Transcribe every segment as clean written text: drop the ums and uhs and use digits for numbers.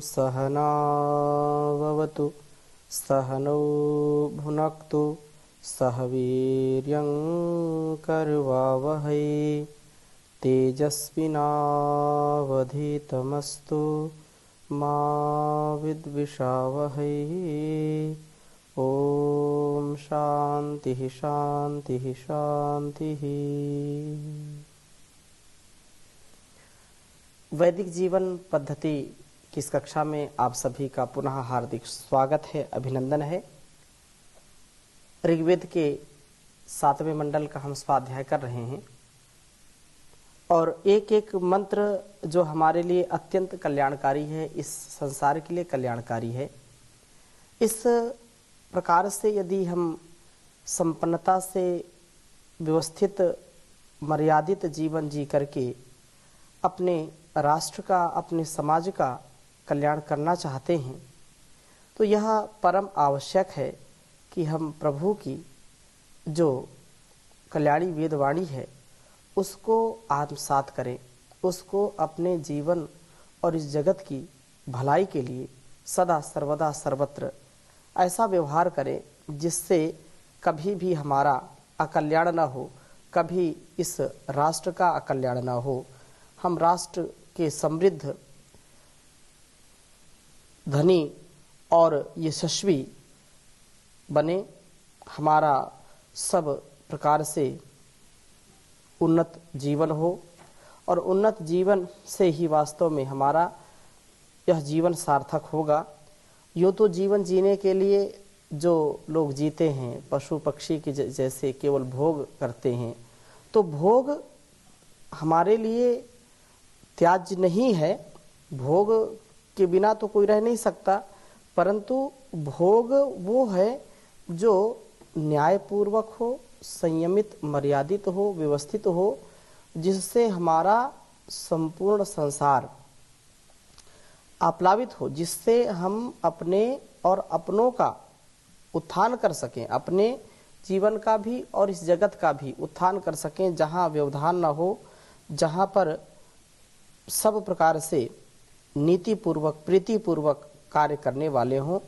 सहनाववतु सहनौ भुनक्तु सह वीर्यं करवावहै तेजस्विनावधीतमस्तु मा विद्विषावहै। ओम शांति शांति शांति। वैदिक जीवन पद्धति की इस कक्षा में आप सभी का पुनः हार्दिक स्वागत है, अभिनंदन है। ऋग्वेद के 7वें मंडल का हम स्वाध्याय कर रहे हैं और एक एक मंत्र जो हमारे लिए अत्यंत कल्याणकारी है, इस संसार के लिए कल्याणकारी है। इस प्रकार से यदि हम संपन्नता से व्यवस्थित मर्यादित जीवन जी करके अपने राष्ट्र का, अपने समाज का कल्याण करना चाहते हैं तो यह परम आवश्यक है कि हम प्रभु की जो कल्याणी वेदवाणी है उसको आत्मसात करें, उसको अपने जीवन और इस जगत की भलाई के लिए सदा सर्वदा सर्वत्र ऐसा व्यवहार करें जिससे कभी भी हमारा अकल्याण न हो, कभी इस राष्ट्र का अकल्याण न हो। हम राष्ट्र के समृद्ध, धनी और यशस्वी बने, हमारा सब प्रकार से उन्नत जीवन हो और उन्नत जीवन से ही वास्तव में हमारा यह जीवन सार्थक होगा। यूँ तो जीवन जीने के लिए जो लोग जीते हैं पशु पक्षी के जैसे केवल भोग करते हैं, तो भोग हमारे लिए त्याज्य नहीं है, भोग के बिना तो कोई रह नहीं सकता, परंतु भोग वो है जो न्यायपूर्वक हो, संयमित, मर्यादित हो, व्यवस्थित हो, जिससे हमारा संपूर्ण संसार आप्लावित हो, जिससे हम अपने और अपनों का उत्थान कर सकें, अपने जीवन का भी और इस जगत का भी उत्थान कर सकें, जहाँ व्यवधान न हो, जहाँ पर सब प्रकार से नीतिपूर्वक, प्रीतिपूर्वक कार्य करने वाले हों,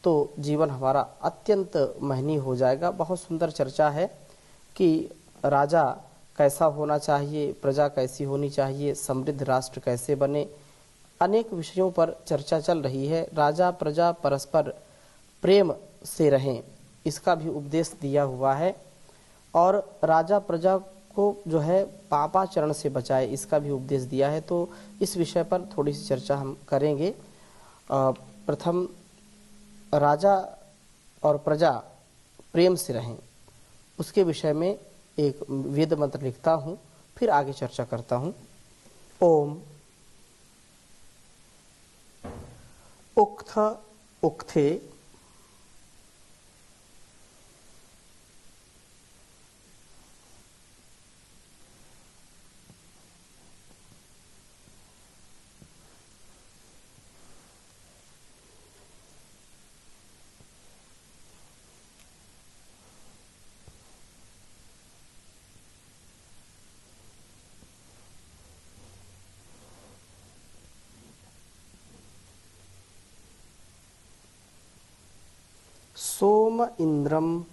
तो जीवन हमारा अत्यंत महनीय हो जाएगा। बहुत सुंदर चर्चा है कि राजा कैसा होना चाहिए, प्रजा कैसी होनी चाहिए, समृद्ध राष्ट्र कैसे बने, अनेक विषयों पर चर्चा चल रही है। राजा प्रजा परस्पर प्रेम से रहें, इसका भी उपदेश दिया हुआ है और राजा प्रजा को जो है पापाचरण से बचाए, इसका भी उपदेश दिया है। तो इस विषय पर थोड़ी सी चर्चा हम करेंगे। प्रथम राजा और प्रजा प्रेम से रहें, उसके विषय में एक वेद मंत्र लिखता हूँ, फिर आगे चर्चा करता हूँ। ओम उक्थ उक्थे सोम इंद्रम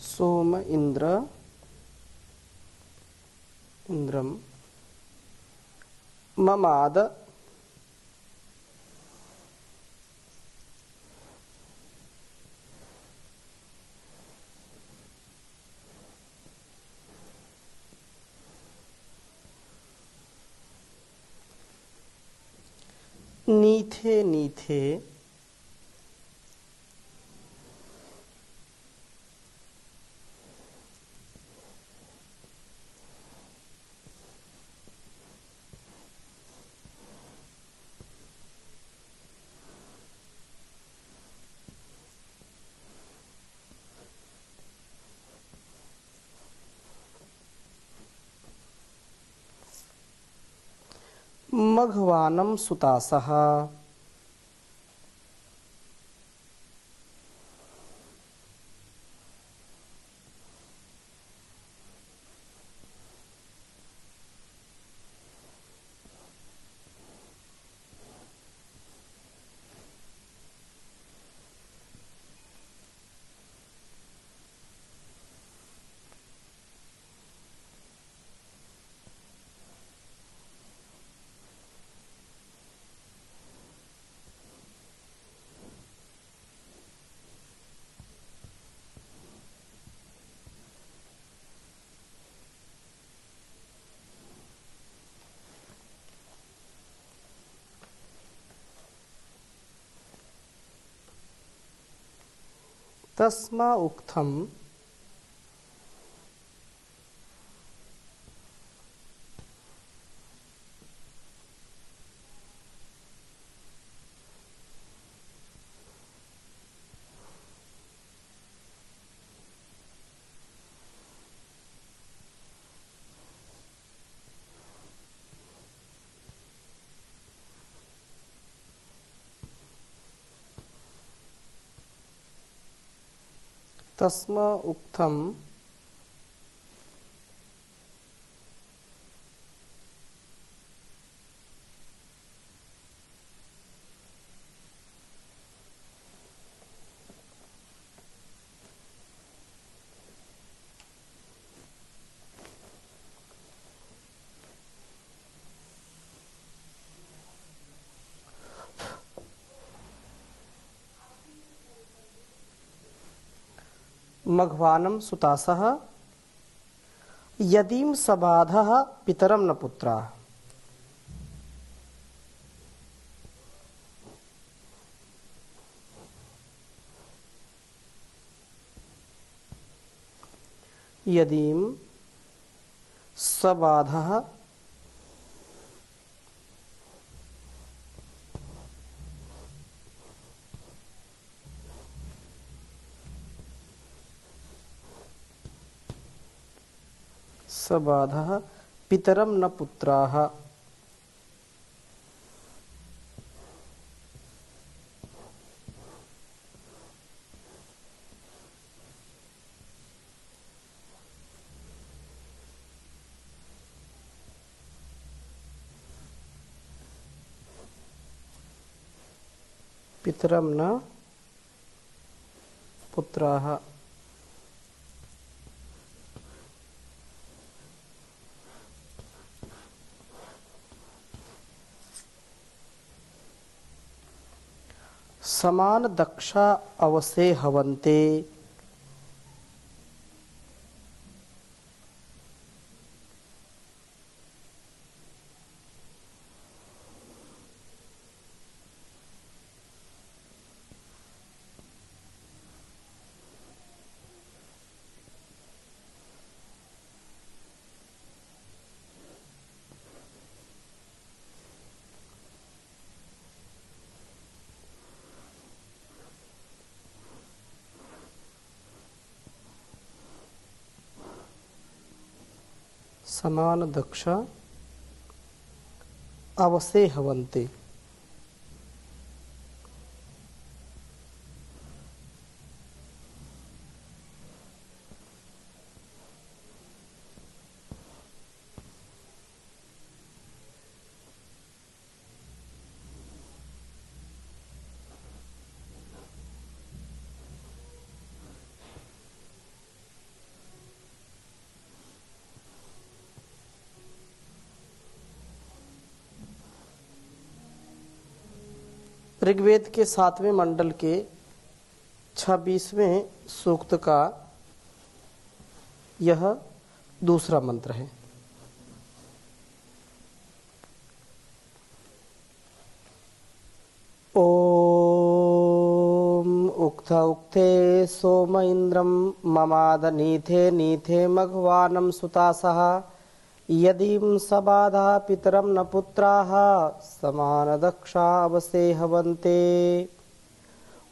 सोम इंद्रम ममाद नीथे नीथे मघवानं सुतासः। तस्मा उक्थम तस्मा उक्थम मघवानं सुतासः यदीं सबाधः पितरं न पुत्राः। यदीं सबाधः सबाधः पितरं न पुत्राः। पितरं न पुत्राः। समान दक्षा अवसे हवन्ते। समान दक्षा अवसे हवन्ते। ऋग्वेद के 7वें मंडल के 26वें सूक्त का यह दूसरा मंत्र है। ओम उक्थ उक्थे सोम इंद्रम ममाद नीथे नीथे मघवानं सुतासः यदीं सबाधा पितरं न पुत्राः समान दक्षा अवसे हवन्ते।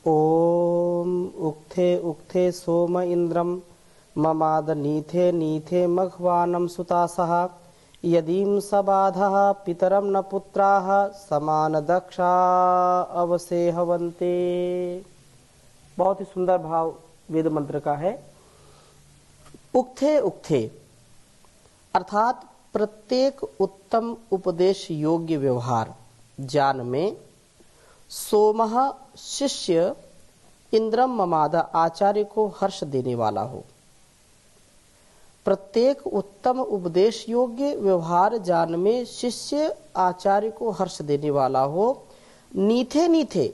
ओम उक्थे उक्थे सोम इंद्रम ममाद नीथे नीथे मघवानं सुतासः यदीं सबाधः पितरं न पुत्राः समान दक्षा अवसेहवन्ते। बहुत ही सुंदर भाव वेद मंत्र का है। उक्थे उक्थे अर्थात प्रत्येक उत्तम उपदेश योग्य व्यवहार ज्ञान में सोमः शिष्य इंद्रम ममाद आचार्य को हर्ष देने वाला हो। प्रत्येक उत्तम उपदेश योग्य व्यवहार ज्ञान में शिष्य आचार्य को हर्ष देने वाला हो। नीथे नीथे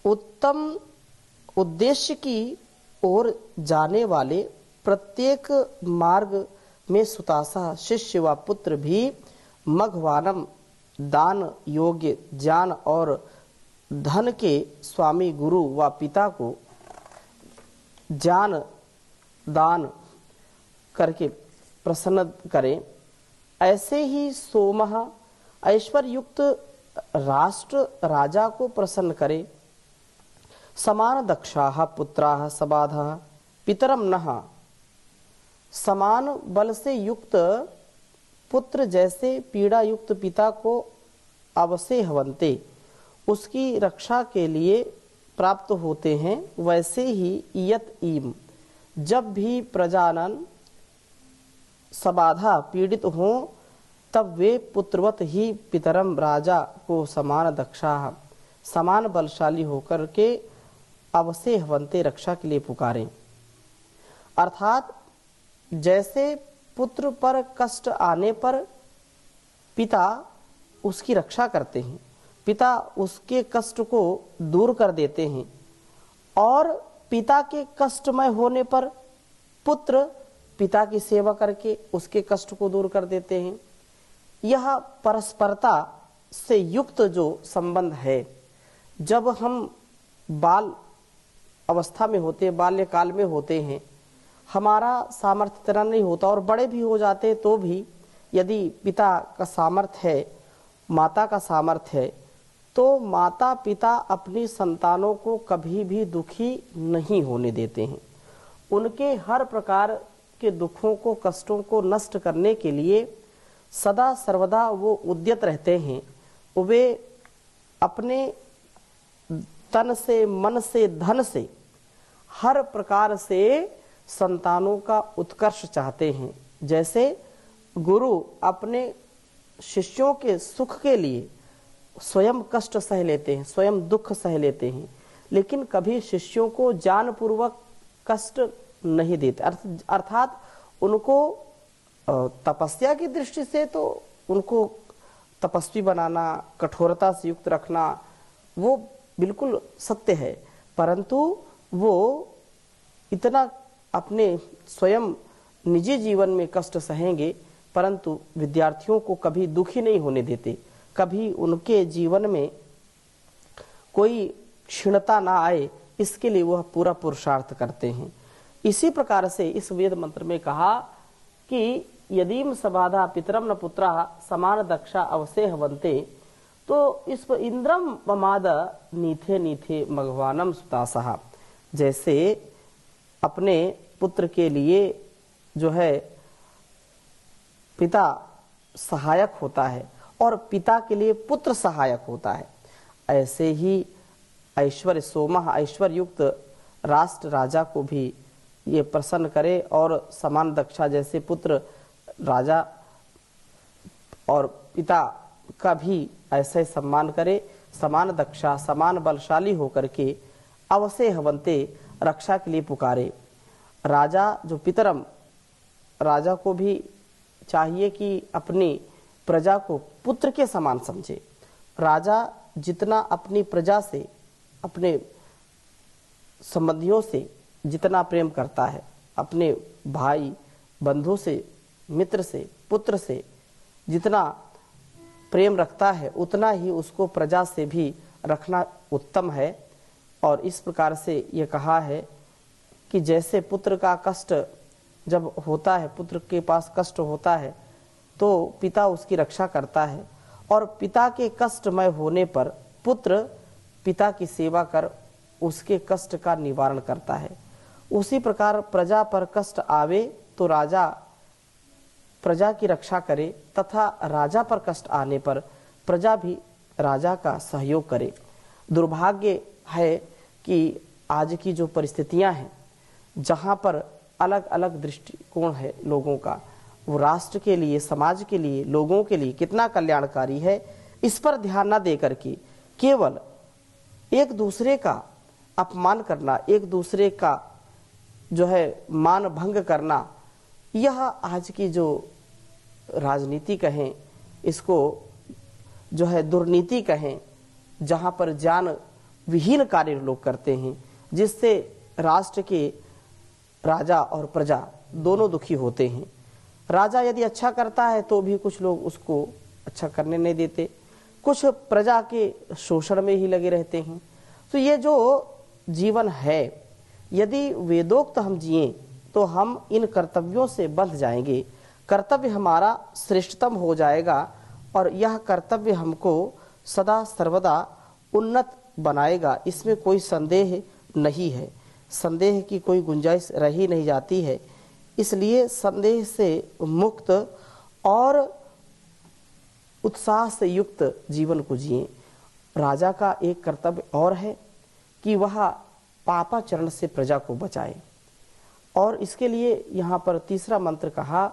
उत्तम उद्देश्य की ओर जाने वाले प्रत्येक मार्ग में सुतासा शिष्य व पुत्र भी मघवानम दान योग्य ज्ञान और धन के स्वामी गुरु व पिता को ज्ञान दान करके प्रसन्न करें। ऐसे ही सोमः ऐश्वर्य युक्त राष्ट्र राजा को प्रसन्न करे। समान दक्षाः पुत्राः सबाधः पितरम नः समान बल से युक्त पुत्र जैसे पीड़ा युक्त पिता को अवसेहवन्ते उसकी रक्षा के लिए प्राप्त होते हैं। वैसे ही यत ईम जब भी प्रजानन सबाधा पीड़ित हो तब वे पुत्रवत ही पितरम राजा को समान दक्षा समान बलशाली होकर के अवसेहवन्ते रक्षा के लिए पुकारें। अर्थात जैसे पुत्र पर कष्ट आने पर पिता उसकी रक्षा करते हैं, पिता उसके कष्ट को दूर कर देते हैं, और पिता के कष्टमय होने पर पुत्र पिता की सेवा करके उसके कष्ट को दूर कर देते हैं। यह परस्परता से युक्त जो संबंध है, जब हम बाल अवस्था में होते हैं, बाल्यकाल में होते हैं, हमारा सामर्थ्य इतना नहीं होता और बड़े भी हो जाते हैं तो भी यदि पिता का सामर्थ्य है, माता का सामर्थ्य है, तो माता पिता अपनी संतानों को कभी भी दुखी नहीं होने देते हैं। उनके हर प्रकार के दुखों को कष्टों को नष्ट करने के लिए सदा सर्वदा वो उद्यत रहते हैं। वे अपने तन से मन से धन से हर प्रकार से संतानों का उत्कर्ष चाहते हैं। जैसे गुरु अपने शिष्यों के सुख के लिए स्वयं कष्ट सह लेते हैं, स्वयं दुख सह लेते हैं, लेकिन कभी शिष्यों को जानपूर्वक कष्ट नहीं देते। अर्थात उनको तपस्या की दृष्टि से तो उनको तपस्वी बनाना, कठोरता से युक्त रखना वो बिल्कुल सत्य है, परंतु वो इतना अपने स्वयं निजी जीवन में कष्ट सहेंगे परंतु विद्यार्थियों को कभी दुखी नहीं होने देते, कभी उनके जीवन में कोई क्षीणता ना आए, इसके लिए वह पूरा पुरुषार्थ करते हैं। इसी प्रकार से इस वेद मंत्र में कहा कि यदीम सबाधा पितरम न पुत्रा समान दक्षा अवसेहवन्ते, तो इस इंद्रम ममाद नीथे नीथे मघवानम सुतासहा, जैसे अपने पुत्र के लिए जो है पिता सहायक होता है और पिता के लिए पुत्र सहायक होता है, ऐसे ही ऐश्वर्य सोमः ऐश्वर्य युक्त राष्ट्र राजा को भी ये प्रसन्न करे और समान दक्षा जैसे पुत्र राजा और पिता का भी ऐसे सम्मान करे, समान दक्षा समान बलशाली होकर के अवसेहवन्ते रक्षा के लिए पुकारे। राजा जो पितरम राजा को भी चाहिए कि अपनी प्रजा को पुत्र के समान समझे। राजा जितना अपनी प्रजा से, अपने संबंधियों से जितना प्रेम करता है, अपने भाई बंधु से, मित्र से, पुत्र से जितना प्रेम रखता है, उतना ही उसको प्रजा से भी रखना उत्तम है। और इस प्रकार से ये कहा है कि जैसे पुत्र का कष्ट जब होता है, पुत्र के पास कष्ट होता है तो पिता उसकी रक्षा करता है, और पिता के कष्टमय होने पर पुत्र पिता की सेवा कर उसके कष्ट का निवारण करता है। उसी प्रकार प्रजा पर कष्ट आवे तो राजा प्रजा की रक्षा करे तथा राजा पर कष्ट आने पर प्रजा भी राजा का सहयोग करे। दुर्भाग्य है कि आज की जो परिस्थितियां हैं, जहां पर अलग अलग दृष्टिकोण है लोगों का, वो राष्ट्र के लिए, समाज के लिए, लोगों के लिए कितना कल्याणकारी है, इस पर ध्यान न देकर के केवल एक दूसरे का अपमान करना, एक दूसरे का जो है मान भंग करना, यह आज की जो राजनीति कहें, इसको जो है दुर्नीति कहें, जहां पर जान विहीन कार्य लोग करते हैं, जिससे राष्ट्र के राजा और प्रजा दोनों दुखी होते हैं। राजा यदि अच्छा करता है तो भी कुछ लोग उसको अच्छा करने नहीं देते, कुछ प्रजा के शोषण में ही लगे रहते हैं। तो ये जो जीवन है, यदि वेदोक्त हम जिए तो हम इन कर्तव्यों से बंध जाएंगे, कर्तव्य हमारा श्रेष्ठतम हो जाएगा और यह कर्तव्य हमको सदा सर्वदा उन्नत बनाएगा, इसमें कोई संदेह नहीं है। संदेह की कोई गुंजाइश रह ही नहीं जाती है। इसलिए संदेह से मुक्त और उत्साह से युक्त जीवन को जिए। राजा का एक कर्तव्य और है कि वह पापाचरण से प्रजा को बचाए, और इसके लिए यहाँ पर तीसरा मंत्र कहा,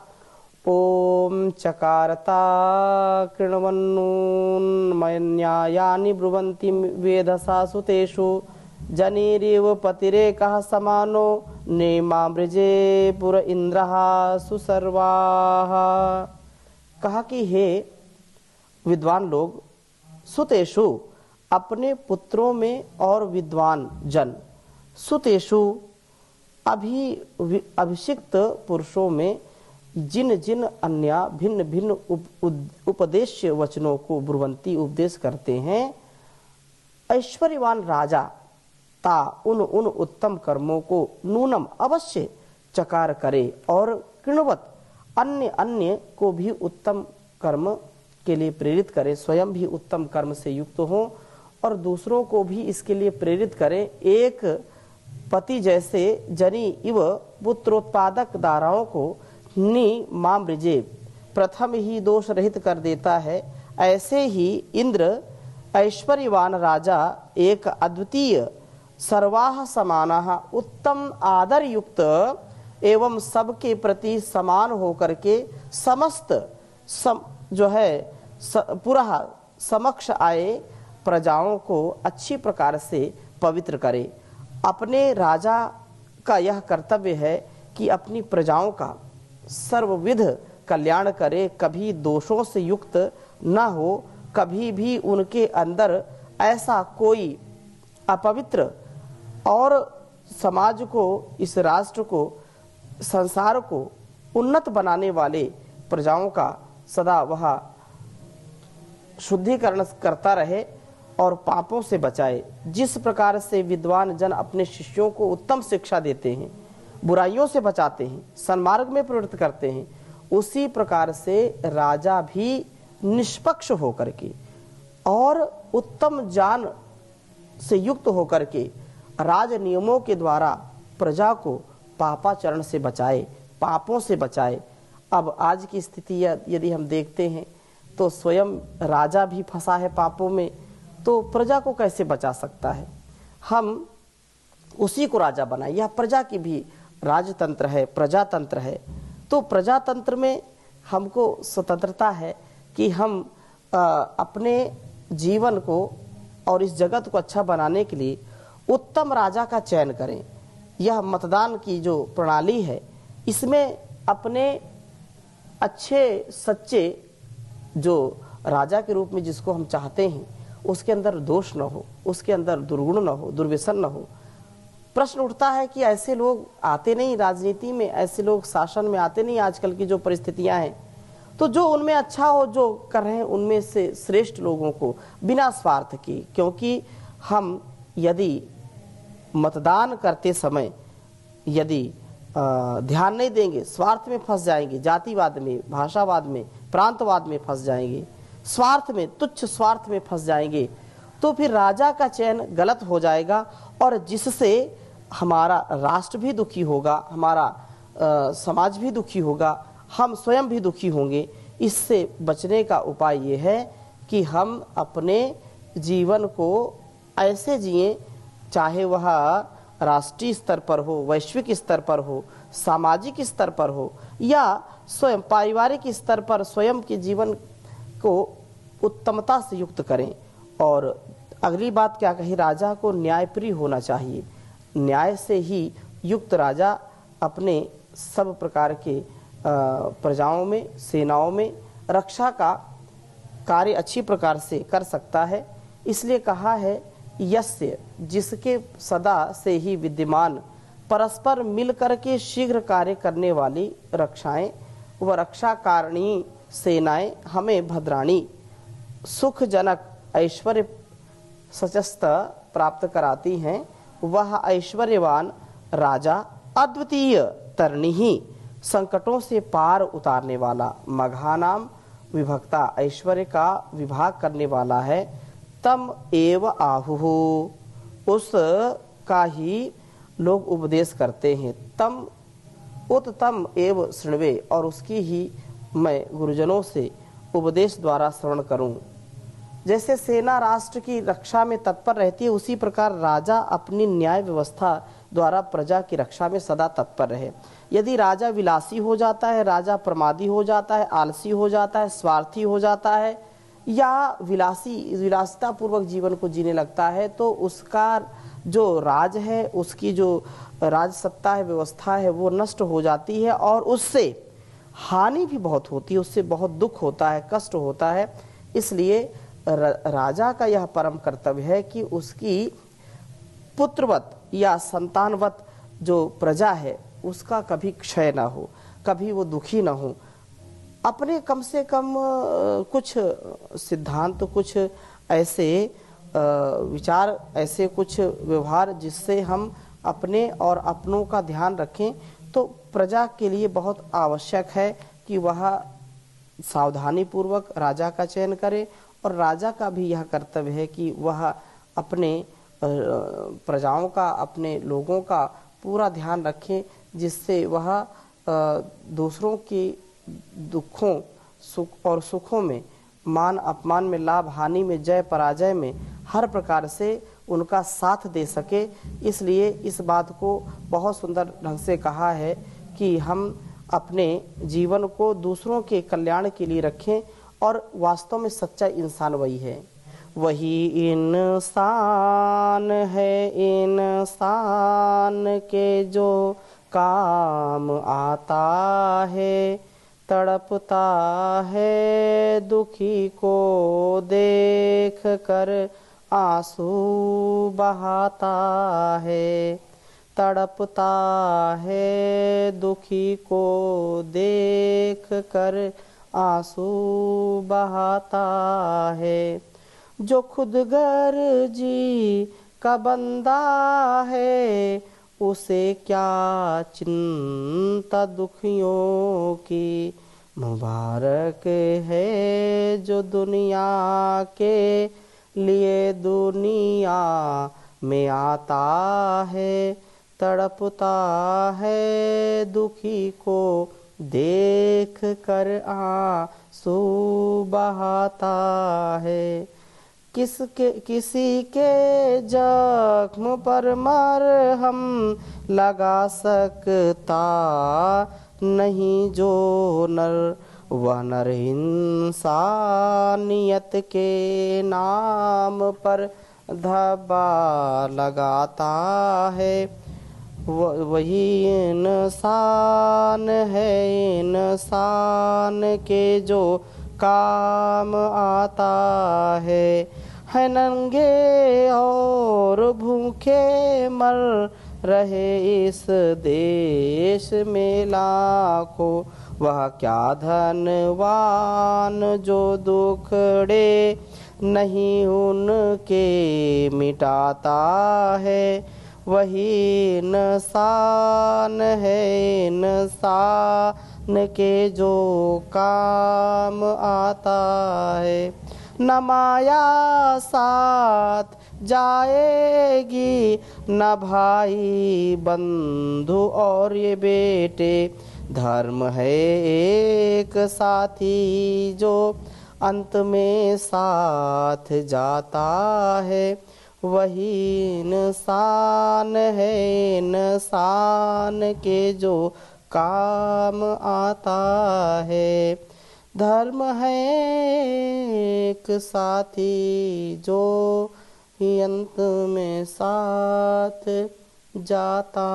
ओम चकारता कृण्वन्नून्मयन्यायानि ब्रुवन्ति वेधसा सुतेषु जनिरिव पतिरेकः समानो नेमामृजे पुर इंद्रः सुसर्वाः। कहा कि हे विद्वान लोग, सुतेषु अपने पुत्रों में और विद्वान जन, सुतेषु अभिषिक्त पुरुषों में जिन जिन अन्य भिन्न भिन्न उपदेश वचनों को ब्रुवंती उपदेश करते हैं, ऐश्वर्यवान राजा ता उन उत्तम कर्मों को नूनम अवश्य चकार करे और कृणवत अन्य अन्य को भी उत्तम कर्म के लिए प्रेरित करे, स्वयं भी उत्तम कर्म से युक्त हो और दूसरों को भी इसके लिए प्रेरित करे। एक पति जैसे जनी इव पुत्रोत्पादक धाराओं को नि मामृजे प्रथम ही दोष रहित कर देता है, ऐसे ही इंद्र ऐश्वर्यवान राजा एक अद्वितीय सर्वाह समानाः उत्तम आदर युक्त एवं सबके प्रति समान होकर के समस्त जो है पुरः समक्ष आए प्रजाओं को अच्छी प्रकार से पवित्र करे। अपने राजा का यह कर्तव्य है कि अपनी प्रजाओं का सर्वविध कल्याण करे, कभी दोषों से युक्त न हो, कभी भी उनके अंदर ऐसा कोई अपवित्र और समाज को, इस राष्ट्र को, संसार को उन्नत बनाने वाले प्रजाओं का सदा वह शुद्धिकरण करता रहे और पापों से बचाए। जिस प्रकार से विद्वान जन अपने शिष्यों को उत्तम शिक्षा देते हैं, बुराइयों से बचाते हैं, सन्मार्ग में प्रवृत्त करते हैं, उसी प्रकार से राजा भी निष्पक्ष होकर के और उत्तम ज्ञान से युक्त होकर के राज नियमों के द्वारा प्रजा को पापाचरण से बचाए, पापों से बचाए। अब आज की स्थिति यदि हम देखते हैं तो स्वयं राजा भी फंसा है पापों में, तो प्रजा को कैसे बचा सकता है। हम उसी को राजा बनाए। यह प्रजा की भी राजतंत्र है, प्रजातंत्र है। तो प्रजातंत्र में हमको स्वतंत्रता है कि हम अपने जीवन को और इस जगत को अच्छा बनाने के लिए उत्तम राजा का चयन करें। यह मतदान की जो प्रणाली है, इसमें अपने अच्छे सच्चे जो राजा के रूप में जिसको हम चाहते हैं, उसके अंदर दोष न हो, उसके अंदर दुर्गुण न हो, दुर्व्यसन न हो। प्रश्न उठता है कि ऐसे लोग आते नहीं राजनीति में, ऐसे लोग शासन में आते नहीं। आजकल की जो परिस्थितियां हैं, तो जो उनमें अच्छा हो, जो कर रहे हैं, उनमें से श्रेष्ठ लोगों को बिना स्वार्थ की, क्योंकि हम यदि मतदान करते समय यदि ध्यान नहीं देंगे, स्वार्थ में फंस जाएंगे, जातिवाद में, भाषावाद में, प्रांतवाद में फंस जाएंगे, स्वार्थ में, तुच्छ स्वार्थ में फंस जाएंगे, तो फिर राजा का चयन गलत हो जाएगा और जिससे हमारा राष्ट्र भी दुखी होगा, हमारा समाज भी दुखी होगा, हम स्वयं भी दुखी होंगे। इससे बचने का उपाय ये है कि हम अपने जीवन को ऐसे जिएं, चाहे वह राष्ट्रीय स्तर पर हो, वैश्विक स्तर पर हो, सामाजिक स्तर पर हो, या स्वयं पारिवारिक स्तर पर स्वयं के जीवन को उत्तमता से युक्त करें। और अगली बात क्या कही, राजा को न्यायप्रिय होना चाहिए। न्याय से ही युक्त राजा अपने सब प्रकार के प्रजाओं में, सेनाओं में रक्षा का कार्य अच्छी प्रकार से कर सकता है। इसलिए कहा है, यस्य, जिसके सदा से ही विद्यमान परस्पर मिलकर के शीघ्र कार्य करने वाली रक्षाएं व रक्षा कारिणी सेनाएं हमें भद्राणी सुखजनक ऐश्वर्य सचस्त प्राप्त कराती हैं, वह ऐश्वर्यवान राजा अद्वितीय तरणी, संकटों से पार उतारने वाला, मघानाम विभक्ता, ऐश्वर्य का विभाग करने वाला है। तम एव आहुः, उस का ही लोग उपदेश करते हैं। तम उत्तम एव शृण्वे, और उसकी ही मैं गुरुजनों से उपदेश द्वारा श्रवण करूं। जैसे सेना राष्ट्र की रक्षा में तत्पर रहती है, उसी प्रकार राजा अपनी न्याय व्यवस्था द्वारा प्रजा की रक्षा में सदा तत्पर रहे। यदि राजा विलासी हो जाता है, राजा प्रमादी हो जाता है, आलसी हो जाता है, स्वार्थी हो जाता है, या विलासिता पूर्वक जीवन को जीने लगता है, तो उसका जो राज है, उसकी जो राज सत्ता है, व्यवस्था है, वो नष्ट हो जाती है और उससे हानि भी बहुत होती है, उससे बहुत दुख होता है, कष्ट होता है। इसलिए राजा का यह परम कर्तव्य है कि उसकी पुत्रवत या संतानवत जो प्रजा है उसका कभी क्षय ना हो, कभी वो दुखी ना हो। अपने कम से कम कुछ सिद्धांत, कुछ ऐसे विचार, ऐसे कुछ व्यवहार जिससे हम अपने और अपनों का ध्यान रखें, तो प्रजा के लिए बहुत आवश्यक है कि वह सावधानी पूर्वक राजा का चयन करे। और राजा का भी यह कर्तव्य है कि वह अपने प्रजाओं का, अपने लोगों का पूरा ध्यान रखें, जिससे वह दूसरों के दुखों सुख और सुखों में, मान अपमान में, लाभ हानि में, जय पराजय में हर प्रकार से उनका साथ दे सके। इसलिए इस बात को बहुत सुंदर ढंग से कहा है कि हम अपने जीवन को दूसरों के कल्याण के लिए रखें, और वास्तव में सच्चा इंसान वही है, वही इंसान है, इंसान के जो काम आता है, तड़पता है दुखी को देख कर आंसू बहाता है, तड़पता है दुखी को देख कर आंसू बहाता है, जो खुद गर्जी का बंदा है, उसे क्या चिंता दुखियों की, मुबारक है जो दुनिया के लिए दुनिया में आता है, तड़पता है दुखी को देख कर आंसू बहाता है, किसी के जख्म पर मरहम लगा सकता नहीं जो नर, वह नर इंसानियत के नाम पर धब्बा लगाता है, वही इंसान है, इंसान के जो काम आता है नंगे और भूखे मर रहे इस देश में लाखों, वह क्या धनवान जो दुखड़े नहीं उनके मिटाता है, वही इंसान है, इंसान के जो काम आता है, न माया साथ जाएगी, न भाई बंधु और ये बेटे, धर्म है एक साथी जो अंत में साथ जाता है, वही इंसान है इंसान के जो काम आता है। धर्म है एक साथी जो ही अंत में साथ जाता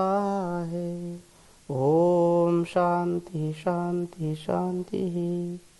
है। ओम शांति शांति शांति।